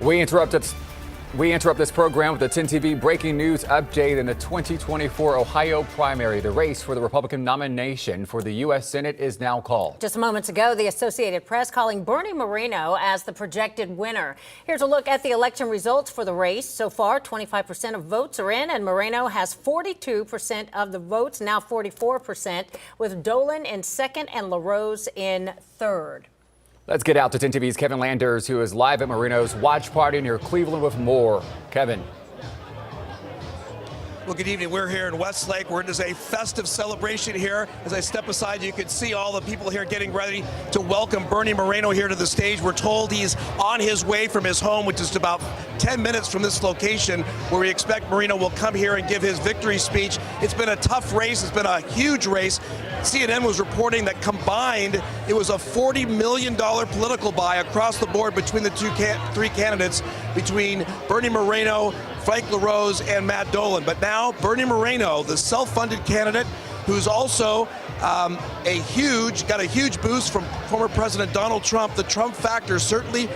We interrupt this program with the 10 TV breaking news update in the 2024 Ohio primary. The race for the Republican nomination for the U.S. Senate is now called. Just moments ago, the Associated Press calling Bernie Moreno as the projected winner. Here's a look at the election results for the race. So far, 25% of votes are in, and Moreno has 42% of the votes, now 44%, with Dolan in second and LaRose in third. Let's get out to 10 TV's Kevin Landers, who is live at Moreno's watch party near Cleveland with more. Kevin. Well, good evening. We're here in Westlake. We're in a festive celebration here. As I step aside, you can see all the people here getting ready to welcome Bernie Moreno here to the stage. We're told he's on his way from his home, which is about 10 minutes from this location, where we expect Moreno will come here and give his victory speech. It's been a tough race. It's been a huge race. CNN was reporting that combined, it was a $40 million political buy across the board between the three candidates, between Bernie Moreno, Frank LaRose, and Matt Dolan. But now Bernie Moreno, the self-funded candidate, who's also got a huge boost from former President Donald Trump. The Trump factor certainly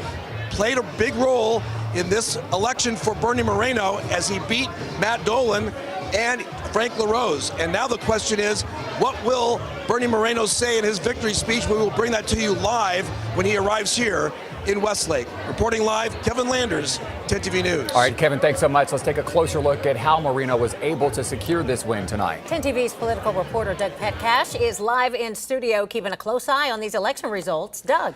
played a big role in this election for Bernie Moreno as he beat Matt Dolan and Frank LaRose. And now the question is, what will Bernie Moreno say in his victory speech? We will bring that to you live when he arrives here in Westlake. Reporting live, Kevin Landers, 10 TV News. All right, Kevin, thanks so much. Let's take a closer look at how Moreno was able to secure this win tonight. 10 TV's political reporter Doug Petcash is live in studio, keeping a close eye on these election results. Doug.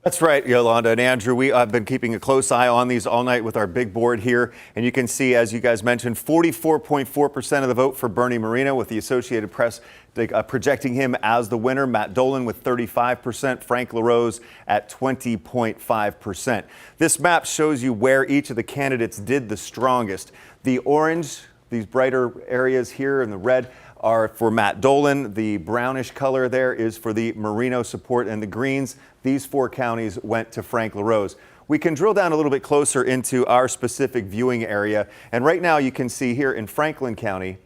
That's right, Yolanda and Andrew. We have been keeping a close eye on these all night with our big board here. And you can see, as you guys mentioned, 44.4% of the vote for Bernie Moreno, with the Associated Press projecting him as the winner. Matt Dolan with 35%, Frank LaRose at 20.5%. This map shows you where each of the candidates did the strongest. The orange, these brighter areas here, and the red are for Matt Dolan. The brownish color there is for the Moreno support, and the greens, these four counties, went to Frank LaRose. We can drill down a little bit closer into our specific viewing area, and right now you can see here in Franklin County,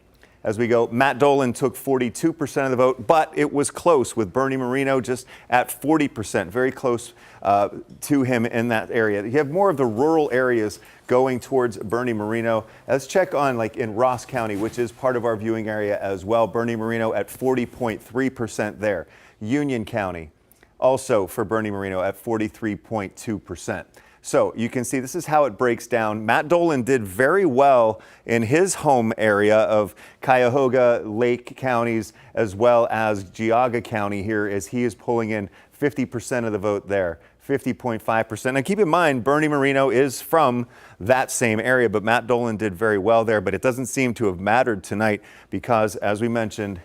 as we go, Matt Dolan took 42% of the vote, but it was close with Bernie Moreno just at 40%, very close to him in that area. You have more of the rural areas going towards Bernie Moreno. Let's check on like in Ross County, which is part of our viewing area as well. Bernie Moreno at 40.3% there. Union County also for Bernie Moreno at 43.2%. So you can see this is how it breaks down. Matt Dolan did very well in his home area of Cuyahoga, Lake counties, as well as Geauga County here, as he is pulling in 50% of the vote there, 50.5%. And keep in mind, Bernie Moreno is from that same area, but Matt Dolan did very well there. But it doesn't seem to have mattered tonight because, as we mentioned,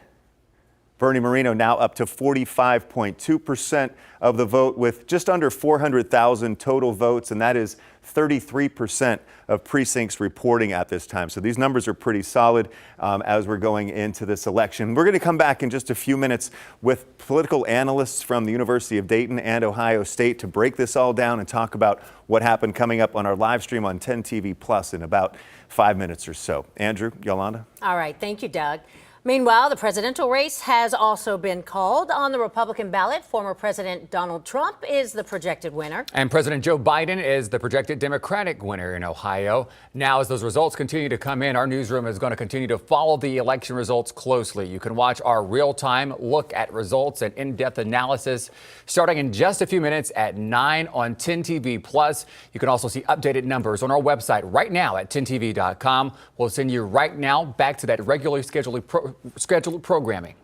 Bernie Moreno now up to 45.2% of the vote with just under 400,000 total votes, and that is 33% of precincts reporting at this time. So these numbers are pretty solid as we're going into this election. We're going to come back in just a few minutes with political analysts from the University of Dayton and Ohio State to break this all down and talk about what happened coming up on our live stream on 10 TV Plus in about 5 minutes or so. Andrew, Yolanda? All right. Thank you, Doug. Meanwhile, the presidential race has also been called. On the Republican ballot, former President Donald Trump is the projected winner. And President Joe Biden is the projected Democratic winner in Ohio. Now, as those results continue to come in, our newsroom is going to continue to follow the election results closely. You can watch our real-time look at results and in-depth analysis starting in just a few minutes at 9 on 10 TV Plus. You can also see updated numbers on our website right now at 10tv.com. We'll send you right now back to that regularly scheduled programming.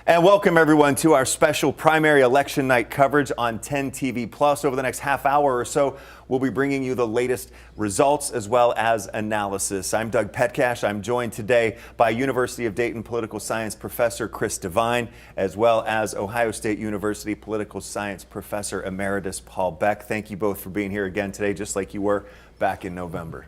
And welcome everyone to our special primary election night coverage on 10 TV Plus. Over the next half hour or so, we'll be bringing you the latest results as well as analysis. I'm Doug Petcash. I'm joined today by University of Dayton political science professor Chris Devine, as well as Ohio State University political science professor emeritus Paul Beck. Thank you both for being here again today, just like you were back in November.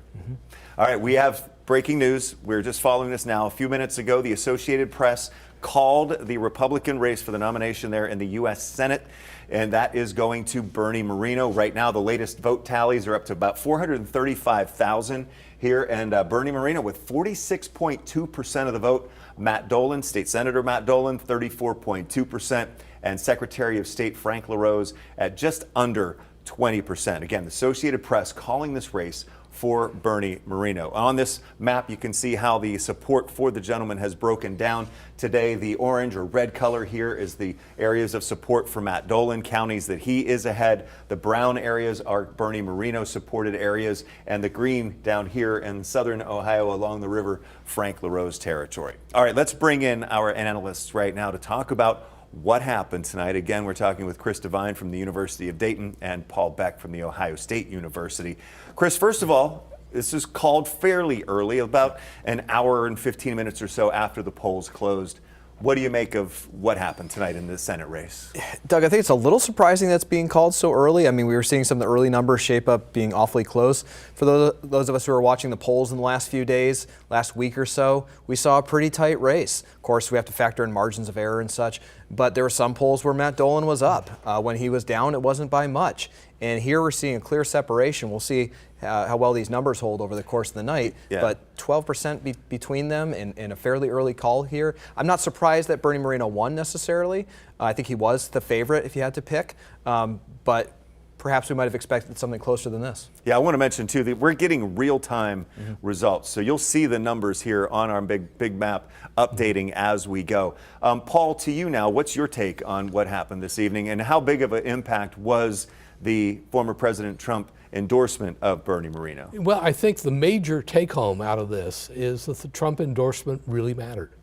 All right, we have breaking news. We're just following this now. A few minutes ago, the Associated Press called the Republican race for the nomination there in the U.S. Senate, and that is going to Bernie Moreno. Right now, the latest vote tallies are up to about 435,000 here, and Bernie Moreno with 46.2% of the vote. Matt Dolan, State Senator Matt Dolan, 34.2%, and Secretary of State Frank LaRose at just under 20%. Again, the Associated Press calling this race for Bernie Moreno. On this map, you can see how the support for the gentleman has broken down. Today, the orange or red color here is the areas of support for Matt Dolan, counties that he is ahead. The brown areas are Bernie Moreno supported areas, and the green down here in southern Ohio along the river, Frank LaRose territory. All right, let's bring in our analysts right now to talk about what happened tonight. Again, we're talking with Chris Devine from the University of Dayton and Paul Beck from the Ohio State University. Chris, first of all, this is called fairly early, about an hour and 15 minutes or so after the polls closed. What do you make of what happened tonight in the Senate race? Doug, I think it's a little surprising that's being called so early. I mean, we were seeing some of the early numbers shape up being awfully close. For those of us who are watching the polls in the last few days, last week or so, we saw a pretty tight race. Of course, we have to factor in margins of error and such, but there were some polls where Matt Dolan was up. When he was down, it wasn't by much. And here we're seeing a clear separation. We'll see how well these numbers hold over the course of the night, but 12% between them in a fairly early call here. I'm not surprised that Bernie Moreno won necessarily. I think he was the favorite if you had to pick, but perhaps we might have expected something closer than this. Yeah, I want to mention too that we're getting real-time results, so you'll see the numbers here on our big map updating as we go. Paul, to you now, what's your take on what happened this evening, and how big of an impact was the former President Trump endorsement of Bernie Moreno? Well, I think the major take-home out of this is that the Trump endorsement really mattered.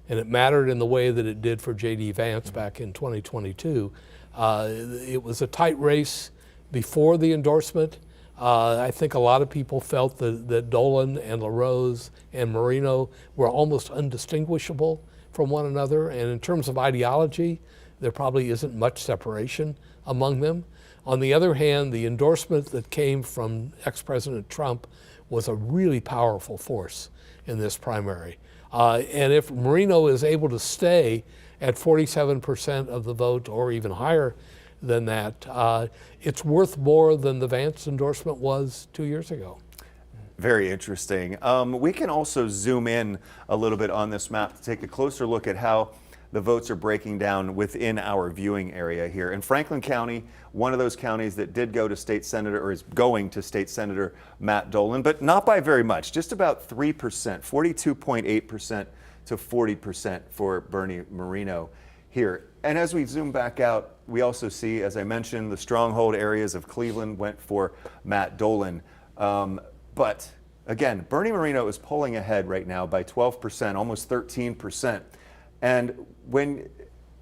And it mattered in the way that it did for J.D. Vance back in 2022. It was a tight race before the endorsement. I think a lot of people felt that Dolan and LaRose and Moreno were almost undistinguishable from one another. And in terms of ideology, there probably isn't much separation among them. On the other hand, the endorsement that came from ex-President Trump was a really powerful force in this primary. And if Moreno is able to stay at 47% of the vote or even higher than that, it's worth more than the Vance endorsement was 2 years ago. Very interesting. We can also zoom in a little bit on this map to take a closer look at how the votes are breaking down within our viewing area here. In Franklin County, one of those counties that did go to State Senator, or is going to State Senator Matt Dolan, but not by very much, just about 3%, 42.8% to 40% for Bernie Moreno here. And as we zoom back out, we also see, as I mentioned, the stronghold areas of Cleveland went for Matt Dolan. But again, Bernie Moreno is pulling ahead right now by 12%, almost 13%. And when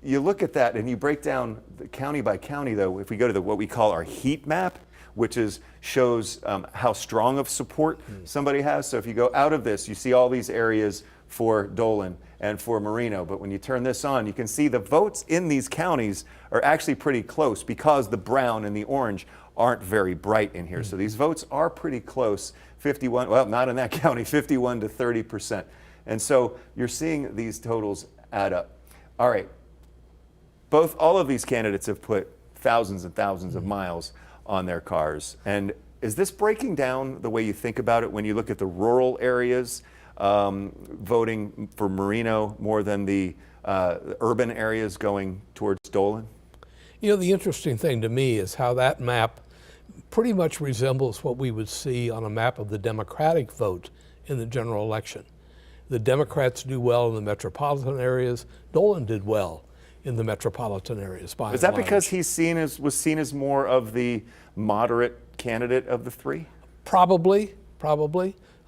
you look at that and you break down the county by county, though, if we go to what we call our heat map, which shows how strong of support somebody has. So if you go out of this, you see all these areas for Dolan and for Moreno. But when you turn this on, you can see the votes in these counties are actually pretty close because the brown and the orange aren't very bright in here. So these votes are pretty close, 51, well, not in that county, 51 to 30%. And so you're seeing these totals add up. All right, all of these candidates have put thousands and thousands of miles on their cars. And is this breaking down the way you think about it when you look at the rural areas voting for Moreno more than the urban areas going towards Dolan? You know, the interesting thing to me is how that map pretty much resembles what we would see on a map of the Democratic vote in the general election. The Democrats do well in the metropolitan areas. Dolan did well in the metropolitan areas by and large. Is that because was seen as more of the moderate candidate of the three? Probably.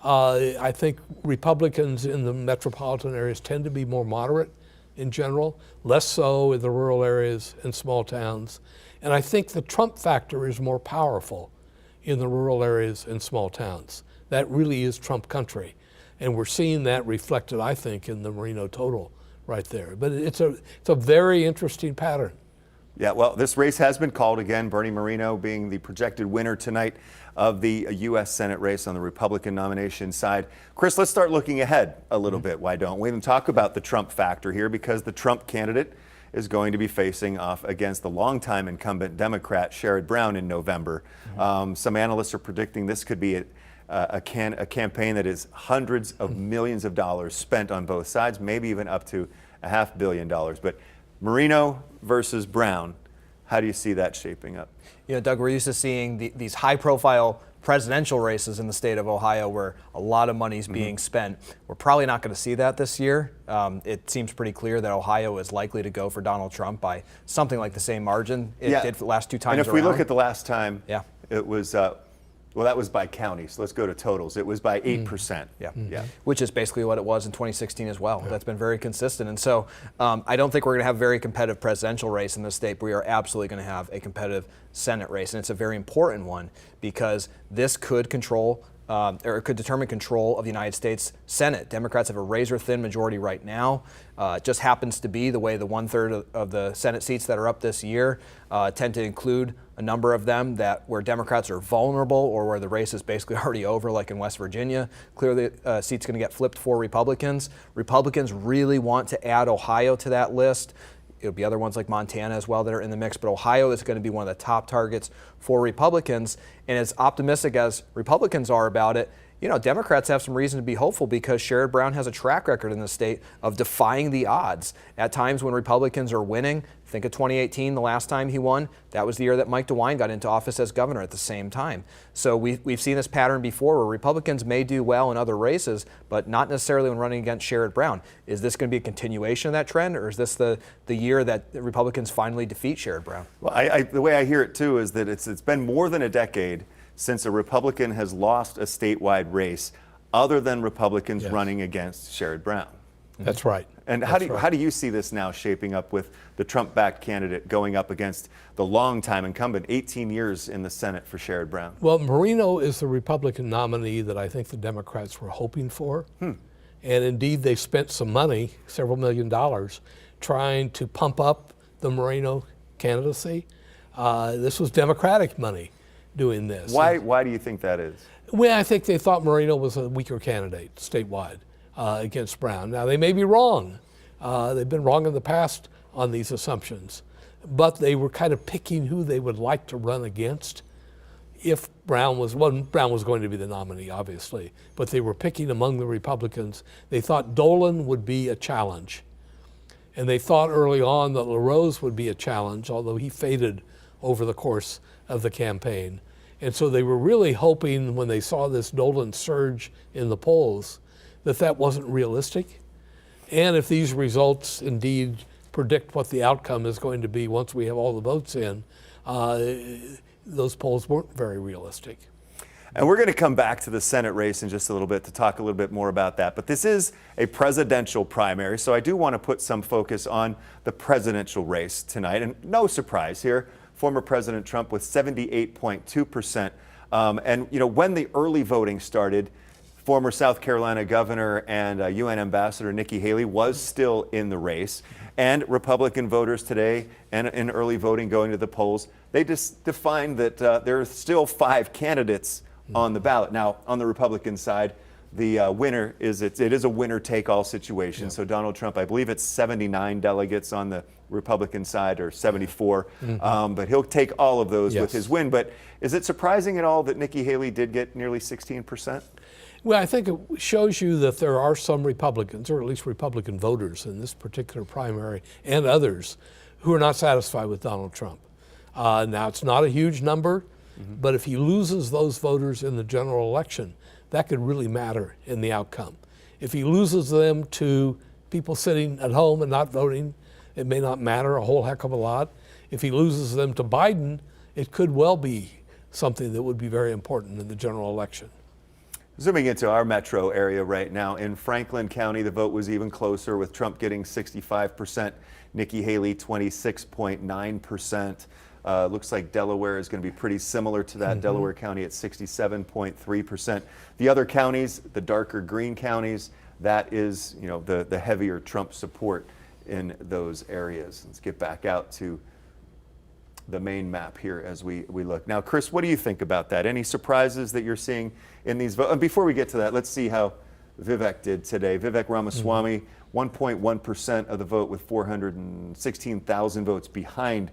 I think Republicans in the metropolitan areas tend to be more moderate in general, less so in the rural areas and small towns. And I think the Trump factor is more powerful in the rural areas and small towns. That really is Trump country. And we're seeing that reflected, I think, in the Moreno total right there. But it's a very interesting pattern. Yeah, well, this race has been called again, Bernie Moreno being the projected winner tonight of the U.S. Senate race on the Republican nomination side. Chris, let's start looking ahead a little bit, why don't we? And talk about the Trump factor here, because the Trump candidate is going to be facing off against the longtime incumbent Democrat Sherrod Brown in November. Some analysts are predicting this could be a campaign that is hundreds of millions of dollars spent on both sides, maybe even up to $500 million. But Moreno versus Brown, how do you see that shaping up? You know, Doug, we're used to seeing these high-profile presidential races in the state of Ohio where a lot of money is being spent. We're probably not going to see that this year. It seems pretty clear that Ohio is likely to go for Donald Trump by something like the same margin it did for the last two times around. And if we look at the last time, it was well, that was by county, so let's go to totals. It was by 8%. Which is basically what it was in 2016 as well. That's been very consistent. And so I don't think we're going to have a very competitive presidential race in this state, but we are absolutely going to have a competitive Senate race. And it's a very important one because this could control or could determine control of the United States Senate. Democrats have a razor-thin majority right now. It just happens to be the way the 1/3 of the Senate seats that are up this year tend to include a number of them that where Democrats are vulnerable or where the race is basically already over, like in West Virginia. Clearly, seats going to get flipped for Republicans. Republicans really want to add Ohio to that list. It'll be other ones like Montana as well that are in the mix, but Ohio is going to be one of the top targets for Republicans. And as optimistic as Republicans are about it, you know, Democrats have some reason to be hopeful because Sherrod Brown has a track record in the state of defying the odds. At times when Republicans are winning, think of 2018, the last time he won, that was the year that Mike DeWine got into office as governor at the same time. So we've seen this pattern before where Republicans may do well in other races, but not necessarily when running against Sherrod Brown. Is this going to be a continuation of that trend, or is this the year that the Republicans finally defeat Sherrod Brown? Well, the way I hear it too is that it's been more than a decade since a Republican has lost a statewide race other than Republicans running against Sherrod Brown. That's right. And how do you see this now shaping up with the Trump-backed candidate going up against the longtime incumbent, 18 years in the Senate for Sherrod Brown? Well, Moreno is the Republican nominee that I think the Democrats were hoping for. And indeed, they spent some money, several $1 million, trying to pump up the Moreno candidacy. This was Democratic money doing this. Why do you think that is? Well, I think they thought Moreno was a weaker candidate statewide against Brown. Now, they may be wrong. They've been wrong in the past on these assumptions. But they were kind of picking who they would like to run against if Brown was going to be the nominee, obviously. But they were picking among the Republicans. They thought Dolan would be a challenge. And they thought early on that LaRose would be a challenge, although he faded over the course of the campaign. And so they were really hoping when they saw this Dolan surge in the polls that wasn't realistic. And if these results indeed predict what the outcome is going to be once we have all the votes in, those polls weren't very realistic. And we're going to come back to the Senate race in just a little bit to talk a little bit more about that. But this is a presidential primary, so I do want to put some focus on the presidential race tonight. And no surprise here, former President Trump with 78.2%. And, you know, when the early voting started, former South Carolina governor and UN ambassador Nikki Haley was still in the race. And Republican voters today and in early voting going to the polls, they just defined that there are still 5 candidates on the ballot. Now, on the Republican side, the winner it is a winner-take-all situation. So Donald Trump, I believe it's 79 delegates on the Republican side, or 74, but he'll take all of those with his win. But is it surprising at all that Nikki Haley did get nearly 16%? Well, I think it shows you that there are some Republicans, or at least Republican voters in this particular primary, and others, who are not satisfied with Donald Trump. Now, it's not a huge number, but if he loses those voters in the general election, that could really matter in the outcome. If he loses them to people sitting at home and not voting, it may not matter a whole heck of a lot. If he loses them to Biden, it could well be something that would be very important in the general election. Zooming into our metro area right now, in Franklin County, the vote was even closer with Trump getting 65%, Nikki Haley 26.9%. Looks like Delaware is going to be pretty similar to that. Delaware County at 67.3%. The other counties, the darker green counties, that is, the heavier Trump support in those areas. Let's get back out to the main map here as we look. Now, Chris, what do you think about that? Any surprises that you're seeing in these votes? And before we get to that, let's see how Vivek did today. Vivek Ramaswamy, 1.1% of the vote with 416,000 votes behind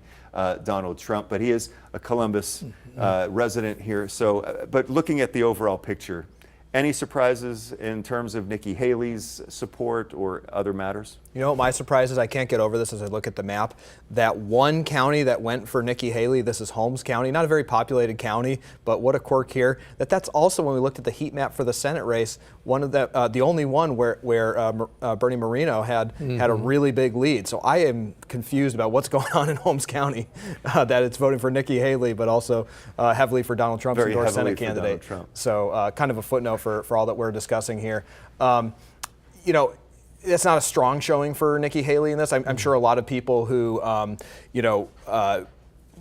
Donald Trump, but he is a Columbus resident here. So, but looking at the overall picture, any surprises in terms of Nikki Haley's support or other matters? You know what my surprise is? I can't get over this as I look at the map. That one county that went for Nikki Haley, this is Holmes County, not a very populated county, but what a quirk here. That's also when we looked at the heat map for the Senate race, one of the only one where Bernie Moreno had a really big lead. So I am confused about what's going on in Holmes County, that it's voting for Nikki Haley, but also heavily for Donald Trump's endorsed Senate candidate. So kind of a footnote for all that we're discussing here. It's not a strong showing for Nikki Haley in this. I'm sure a lot of people who,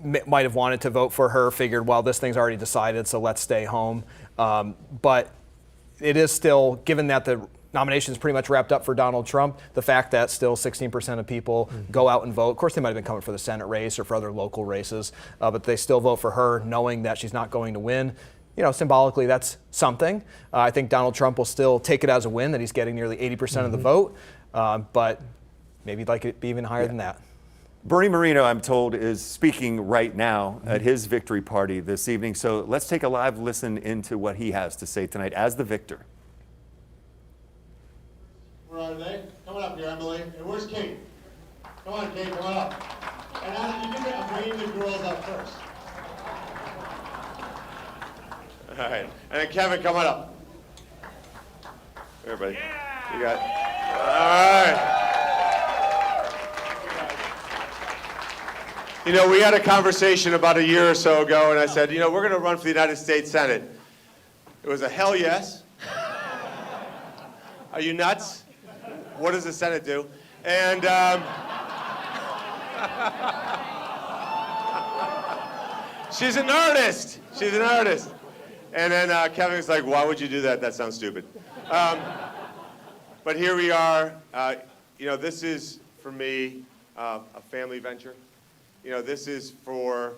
might have wanted to vote for her figured, well, this thing's already decided, so let's stay home. But it is still, given that the nomination is pretty much wrapped up for Donald Trump, the fact that still 16% of people go out and vote. Of course, they might have been coming for the Senate race or for other local races, but they still vote for her knowing that she's not going to win. Symbolically, that's something. I think Donald Trump will still take it as a win that he's getting nearly 80% of the vote, but maybe he'd like it to be even higher than that. Bernie Moreno, I'm told, is speaking right now at his victory party this evening. So let's take a live listen into what he has to say tonight as the victor. Where are they? Come on up here, Emily. And where's Kate? Come on, Kate, come on up. And I'm bringing the girls up first. All right, and then Kevin, come on up. Everybody, you got it. All right. We had a conversation about a year or so ago, and I said, we're going to run for the United States Senate. It was a hell yes. Are you nuts? What does the Senate do? And she's an artist. She's an artist. And then Kevin's like, why would you do that? That sounds stupid. But here we are. This is, for me, a family venture. This is for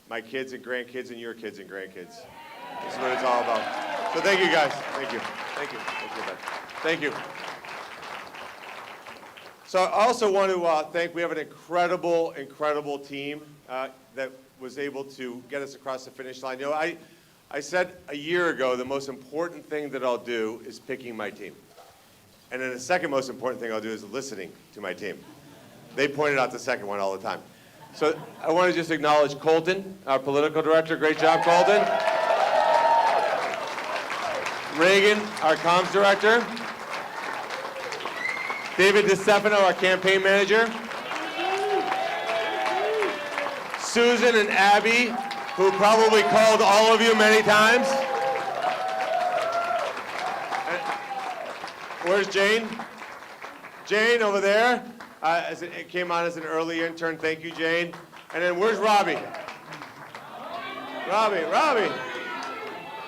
my kids and grandkids and your kids and grandkids. This is what it's all about. So thank you, guys. Thank you. Thank you. Thank you. So I also want to thank, we have an incredible team that was able to get us across the finish line. I said a year ago the most important thing that I'll do is picking my team. And then the second most important thing I'll do is listening to my team. They pointed out the second one all the time. So I want to just acknowledge Colton, our political director. Great job, Colton. Reagan, our comms director. David DeStefano, our campaign manager. Susan and Abby, who probably called all of you many times. Where's Jane? Jane over there. It came on as an early intern. Thank you, Jane. And then where's Robbie? Robbie.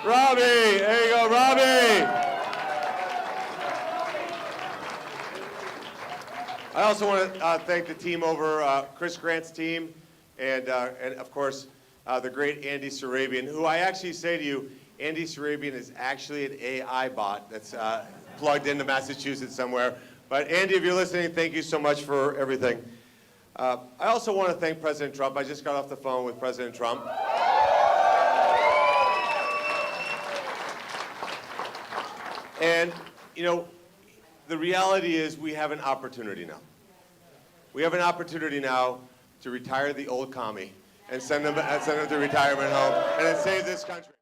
There you go, Robbie. I also want to thank the team over Chris Grant's team, and of course the great Andy Sarabian, who I actually say to you, Andy Sarabian is actually an AI bot that's plugged into Massachusetts somewhere. But Andy, if you're listening, thank you so much for everything. I also want to thank President Trump. I just got off the phone with President Trump. And, the reality is we have an opportunity now. We have an opportunity now to retire the old commie and send them to retirement home and then save this country.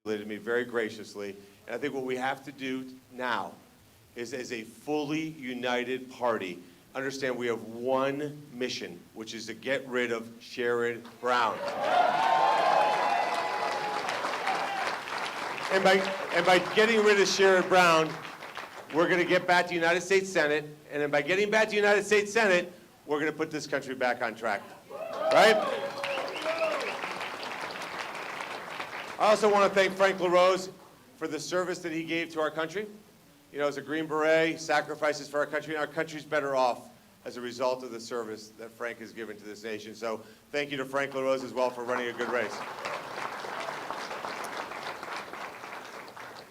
me very graciously. And I think what we have to do now is, as a fully united party, understand we have one mission, which is to get rid of Sherrod Brown. And by getting rid of Sherrod Brown, we're going to get back to the United States Senate. And then by getting back to the United States Senate, we're going to put this country back on track. Right? I also want to thank Frank LaRose for the service that he gave to our country. You know, as a Green Beret, sacrifices for our country, and our country's better off as a result of the service that Frank has given to this nation. So thank you to Frank LaRose as well for running a good race.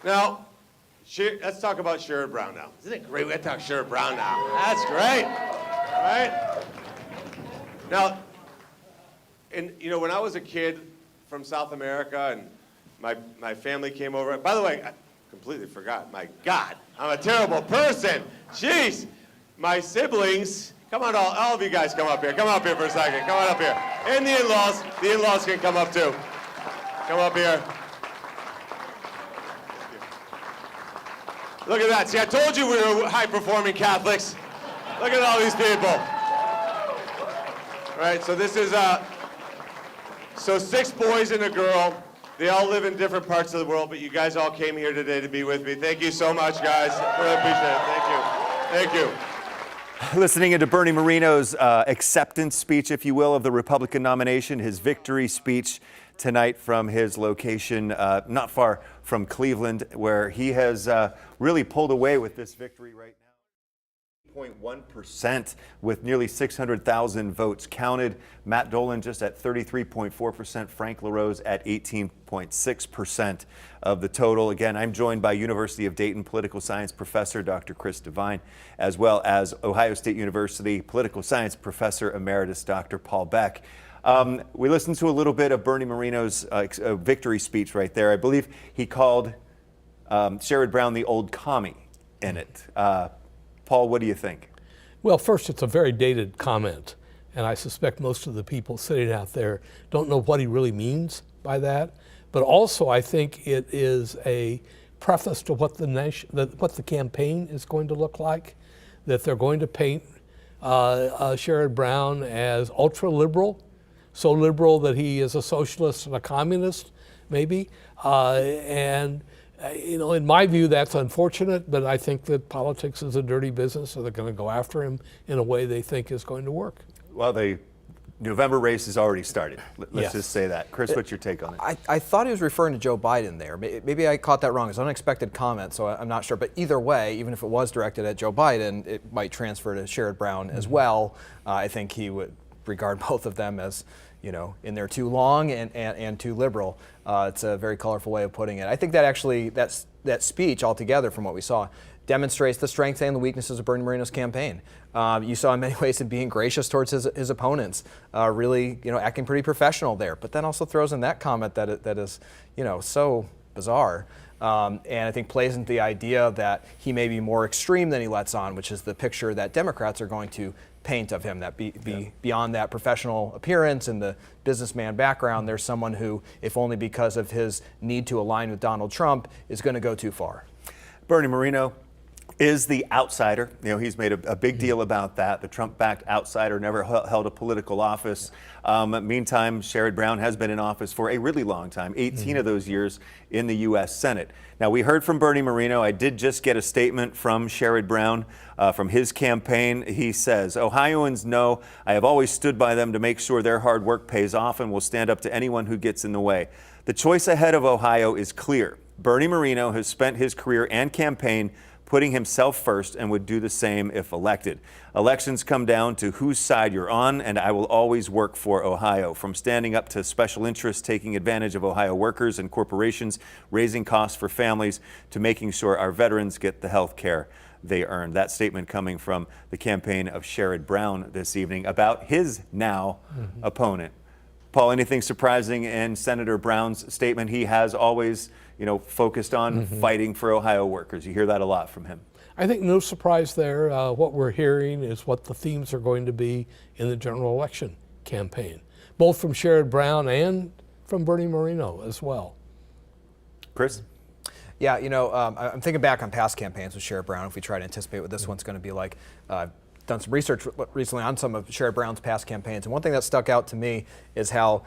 Now, let's talk about Sherrod Brown now. Isn't it great? We got to talk Sherrod Brown now. That's great, right? Now, you know, when I was a kid from South America and my family came over. By the way, I completely forgot. My God, I'm a terrible person. Jeez, my siblings. Come on, all of you guys, come up here. Come up here for a second. Come on up here. And the in-laws can come up too. Come up here. Look at that. See, I told you we were high-performing Catholics. Look at all these people. All right, so this is so 6 boys and a girl. They all live in different parts of the world, but you guys all came here today to be with me. Thank you so much, guys. Really appreciate it. Thank you. Thank you. Listening into Bernie Moreno's acceptance speech, if you will, of the Republican nomination, his victory speech tonight from his location not far from Cleveland, where he has really pulled away with this victory right now. 0.1% with nearly 600,000 votes counted. Matt Dolan just at 33.4%, Frank LaRose at 18.6% of the total. Again, I'm joined by University of Dayton political science professor Dr. Chris Devine, as well as Ohio State University political science professor emeritus Dr. Paul Beck. We listened to a little bit of Bernie Moreno's victory speech right there. I believe he called Sherrod Brown the old commie in it. Paul, what do you think? Well, first, it's a very dated comment, and I suspect most of the people sitting out there don't know what he really means by that. But also, I think it is a preface to what the campaign is going to look like, that they're going to paint Sherrod Brown as ultra-liberal, so liberal that he is a socialist and a communist, maybe, and you know, in my view, that's unfortunate, but I think that politics is a dirty business, so they're going to go after him in a way they think is going to work. Well, the November race has already started. Let's Yes. just say that. Chris, what's your take on it? I thought he was referring to Joe Biden there. Maybe I caught that wrong. It's an unexpected comment, so I'm not sure. But either way, even if it was directed at Joe Biden, it might transfer to Sherrod Brown as well. I think he would regard both of them as, you know, in there too long and too liberal. It's a very colorful way of putting it. I think that actually, that speech altogether from what we saw demonstrates the strengths and the weaknesses of Bernie Moreno's campaign. You saw in many ways him being gracious towards his opponents, really, you know, acting pretty professional there, but then also throws in that comment that is, you know, so bizarre. And I think plays into the idea that he may be more extreme than he lets on, which is the picture that Democrats are going to paint of him, that beyond that professional appearance and the businessman background, there's someone who, if only because of his need to align with Donald Trump, is going to go too far. Bernie Moreno is the outsider. You know, he's made a big deal about that. The Trump-backed outsider never held a political office. Meantime, Sherrod Brown has been in office for a really long time, 18 of those years in the U.S. Senate. Now, we heard from Bernie Moreno. I did just get a statement from Sherrod Brown from his campaign. He says, Ohioans know I have always stood by them to make sure their hard work pays off and will stand up to anyone who gets in the way. The choice ahead of Ohio is clear. Bernie Moreno has spent his career and campaign putting himself first and would do the same if elected. Elections come down to whose side you're on, and I will always work for Ohio. From standing up to special interests taking advantage of Ohio workers and corporations, raising costs for families, to making sure our veterans get the health care they earned. That statement coming from the campaign of Sherrod Brown this evening about his now opponent. Paul, anything surprising in Senator Brown's statement? He has always, you know, focused on fighting for Ohio workers. You hear that a lot from him. I think no surprise there. What we're hearing is what the themes are going to be in the general election campaign, both from Sherrod Brown and from Bernie Moreno as well. Chris? Yeah, I'm thinking back on past campaigns with Sherrod Brown. If we try to anticipate what this one's going to be like, I've done some research recently on some of Sherrod Brown's past campaigns, and one thing that stuck out to me is how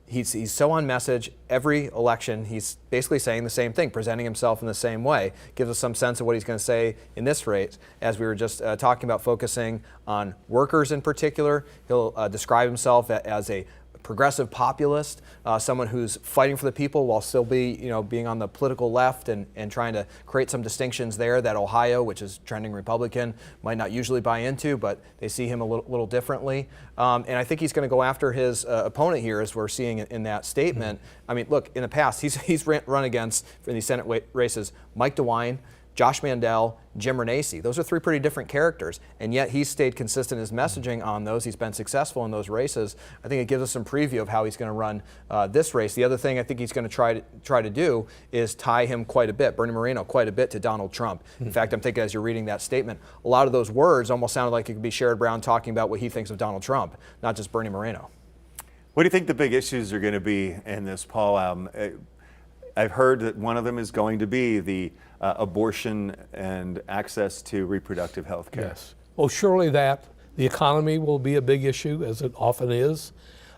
he's so on message. Every election, he's basically saying the same thing, presenting himself in the same way. Gives us some sense of what he's going to say in this race. As we were just talking about, focusing on workers in particular, he'll describe himself as a progressive populist, someone who's fighting for the people while still being on the political left and trying to create some distinctions there that Ohio, which is trending Republican, might not usually buy into, but they see him a little differently. And I think he's going to go after his opponent here, as we're seeing in that statement. I mean, look, in the past, he's run against, in these Senate races, Mike DeWine, Josh Mandel, Jim Renacci. Those are three pretty different characters, and yet he's stayed consistent in his messaging on those. He's been successful in those races. I think it gives us some preview of how he's going to run this race. The other thing I think he's going to try to do is tie him quite a bit, Bernie Moreno, quite a bit to Donald Trump. In fact, I'm thinking as you're reading that statement, a lot of those words almost sounded like it could be Sherrod Brown talking about what he thinks of Donald Trump, not just Bernie Moreno. What do you think the big issues are going to be in this poll? I've heard that one of them is going to be the abortion and access to reproductive health care. Yes. Well, surely that. The economy will be a big issue, as it often is.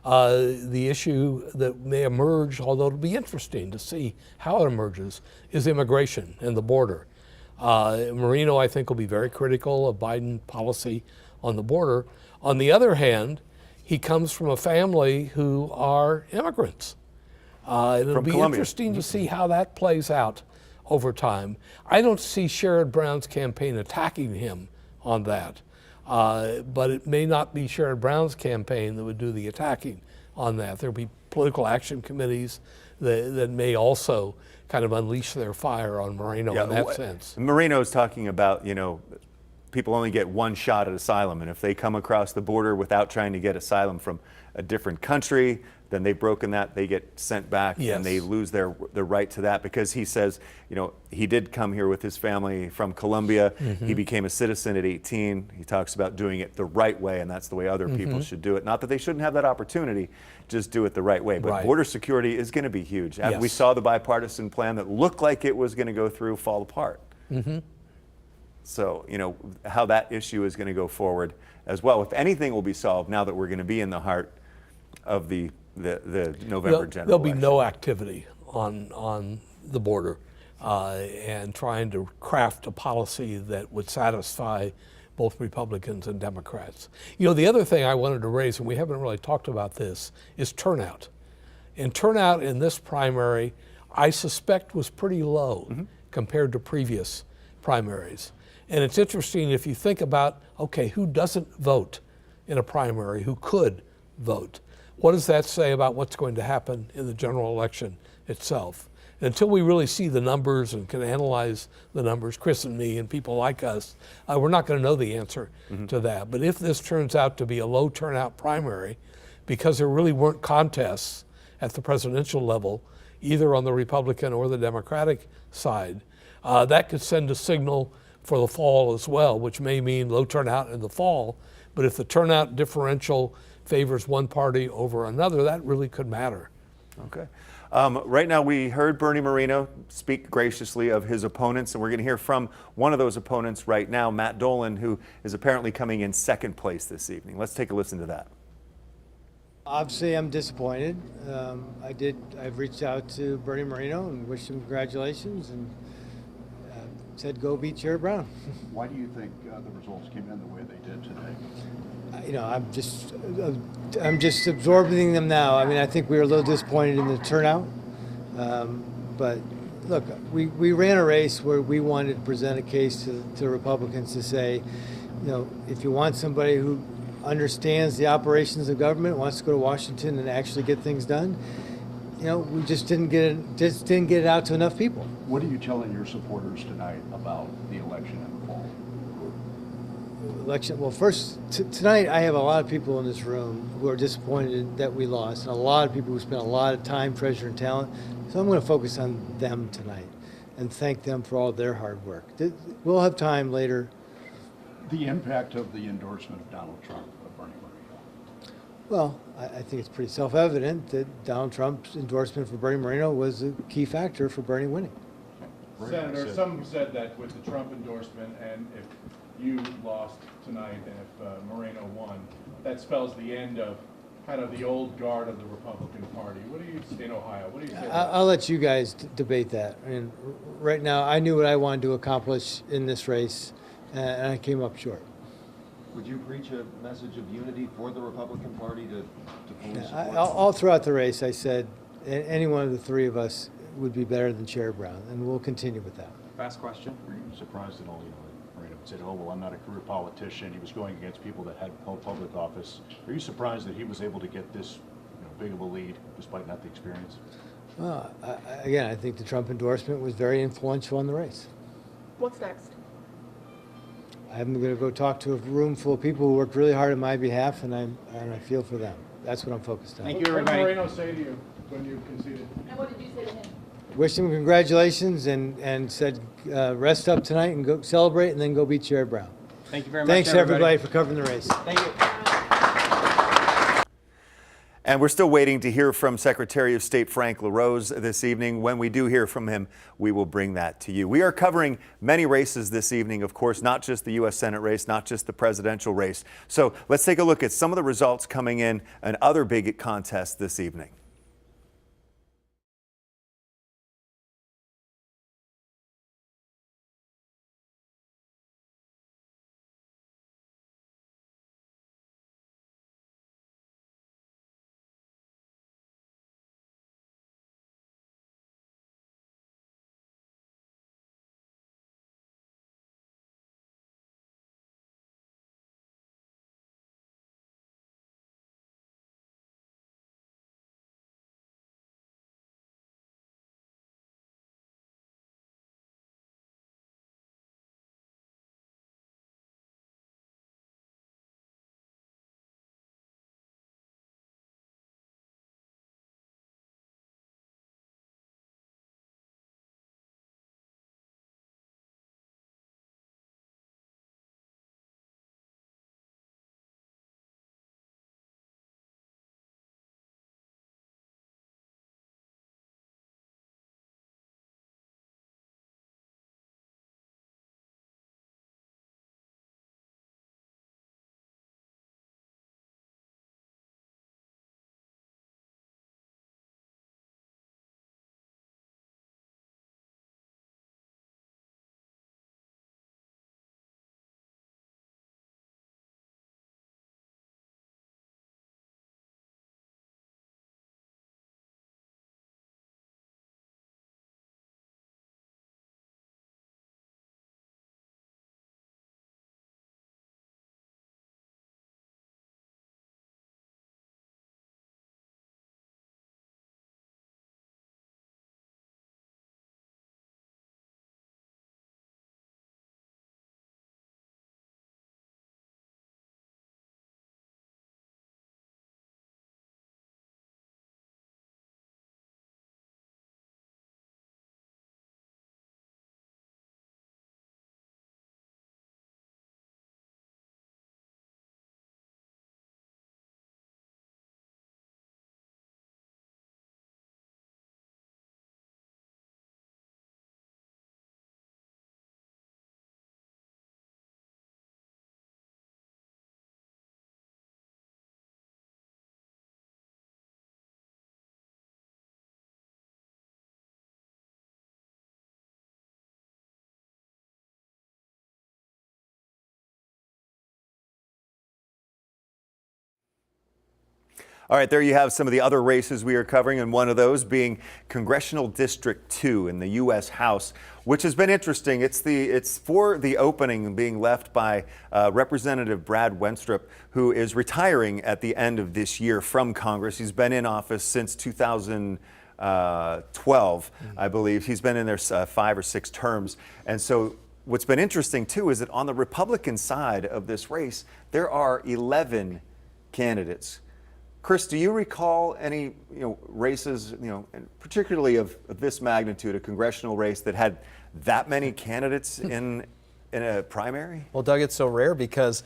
The issue that may emerge, although it'll be interesting to see how it emerges, is immigration and the border. Moreno, I think, will be very critical of Biden policy on the border. On the other hand, he comes from a family who are immigrants. It'll be interesting to see how that plays out over time. I don't see Sherrod Brown's campaign attacking him on that, but it may not be Sherrod Brown's campaign that would do the attacking on that. There'll be political action committees that may also kind of unleash their fire on Moreno in that sense. Moreno's talking about, people only get one shot at asylum, and if they come across the border without trying to get asylum from a different country, then they've broken that, they get sent back, and they lose their right to that, because he says, he did come here with his family from Colombia. He became a citizen at 18. He talks about doing it the right way, and that's the way other people should do it. Not that they shouldn't have that opportunity, just do it the right way. But border security is going to be huge. We saw the bipartisan plan that looked like it was going to go through fall apart. So, how that issue is going to go forward as well. If anything will be solved now that we're going to be in the heart of the November general There'll be election. no activity on the border and trying to craft a policy that would satisfy both Republicans and Democrats. The other thing I wanted to raise, and we haven't really talked about this, is turnout. And turnout in this primary, I suspect, was pretty low compared to previous primaries. And it's interesting if you think about, okay, who doesn't vote in a primary, who could vote? What does that say about what's going to happen in the general election itself? And until we really see the numbers and can analyze the numbers, Chris and me and people like us, we're not going to know the answer to that. But if this turns out to be a low turnout primary, because there really weren't contests at the presidential level, either on the Republican or the Democratic side, that could send a signal for the fall as well, which may mean low turnout in the fall. But if the turnout differential favors one party over another, that really could matter. Okay. Right now, we heard Bernie Moreno speak graciously of his opponents, and we're going to hear from one of those opponents right now, Matt Dolan, who is apparently coming in second place this evening. Let's take a listen to that. Obviously, I'm disappointed. I've reached out to Bernie Moreno and wished him congratulations and said, go beat Sherrod Brown. Why do you think the results came in the way they did today? I'm just absorbing them now. I mean, I think we were a little disappointed in the turnout. But look, we ran a race where we wanted to present a case to Republicans to say, if you want somebody who understands the operations of government, wants to go to Washington and actually get things done, we just didn't get it out to enough people. What are you telling your supporters tonight about the election in the fall? Well, first, tonight I have a lot of people in this room who are disappointed that we lost, and a lot of people who spent a lot of time, treasure, and talent. So I'm going to focus on them tonight and thank them for all their hard work. We'll have time later. The impact of the endorsement of Donald Trump of Bernie Moreno. Well, I think it's pretty self-evident that Donald Trump's endorsement for Bernie Moreno was a key factor for Bernie winning. Senator, some said that with the Trump endorsement, and if you lost tonight and if Moreno won, that spells the end of kind of the old guard of the Republican Party. What do you say in Ohio? What do you say? I'll let you guys debate that. I mean, right now, I knew what I wanted to accomplish in this race, and I came up short. Would you preach a message of unity for the Republican Party to fully support? All throughout the race, I said any one of the three of us would be better than Sherrod Brown, and we'll continue with that. Last question. Were you surprised at all? Moreno said, "Oh well, I'm not a career politician." He was going against people that had held public office. Are you surprised that he was able to get this big of a lead despite not the experience? Well, again, I think the Trump endorsement was very influential in the race. What's next? I'm going to go talk to a room full of people who worked really hard on my behalf, and I feel for them. That's what I'm focused on. Thank you, everybody. What did Moreno say to you when you conceded? And what did you say to him? Wished him congratulations and said rest up tonight and go celebrate and then go beat Sherrod Brown. Thank you very much. Thanks everybody for covering the race. Thank you. And we're still waiting to hear from Secretary of State Frank LaRose this evening. When we do hear from him, we will bring that to you. We are covering many races this evening, of course, not just the U.S. Senate race, not just the presidential race. So let's take a look at some of the results coming in and other big contests this evening. All right, there you have some of the other races we are covering, and one of those being Congressional District 2 in the U.S. House, which has been interesting. It's for the opening being left by Representative Brad Wenstrup, who is retiring at the end of this year from Congress. He's been in office since 2012, I believe. He's been in there 5 or 6 terms. And so what's been interesting, too, is that on the Republican side of this race, there are 11 candidates. Chris, do you recall any races, particularly of this magnitude, a congressional race that had that many candidates in a primary? Well, Doug, it's so rare because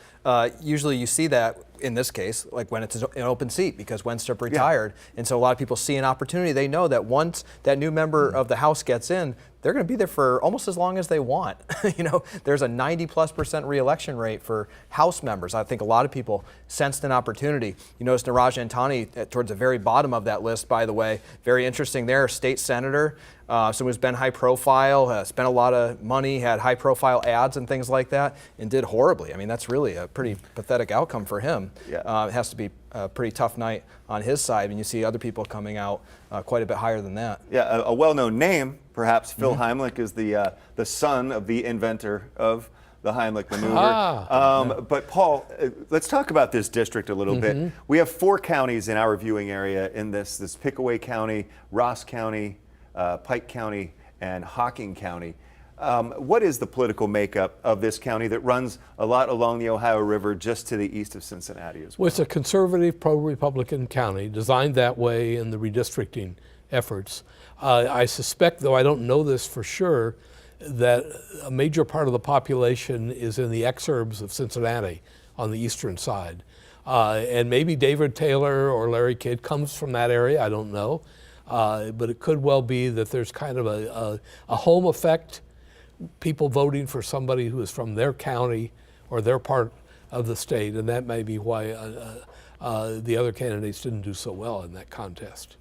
usually you see that in this case, like when it's an open seat, because Wenstrup retired. And so a lot of people see an opportunity. They know that once that new member of the House gets in, they're going to be there for almost as long as they want. You know, there's a 90+% reelection rate for House members. I think a lot of people sensed an opportunity. You notice Niraj Antani towards the very bottom of that list, by the way. Very interesting there, state senator. Someone who's been high profile, spent a lot of money, had high profile ads and things like that, and did horribly. I mean, that's really a pretty pathetic outcome for him. Yeah. It has to be a pretty tough night on his side, and you see other people coming out quite a bit higher than that. Yeah, a well-known name, perhaps. Phil Heimlich is the son of the inventor of the Heimlich maneuver. But Paul, let's talk about this district a little bit. We have 4 counties in our viewing area in this Pickaway County, Ross County, Pike County, and Hocking County. What is the political makeup of this county that runs a lot along the Ohio River just to the east of Cincinnati as well? Well, it's a conservative, pro-Republican county, designed that way in the redistricting efforts. I suspect, though I don't know this for sure, that a major part of the population is in the exurbs of Cincinnati on the eastern side. And maybe David Taylor or Larry Kidd comes from that area, I don't know. But it could well be that there's kind of a home effect, people voting for somebody who is from their county or their part of the state, and that may be why the other candidates didn't do so well in that contest.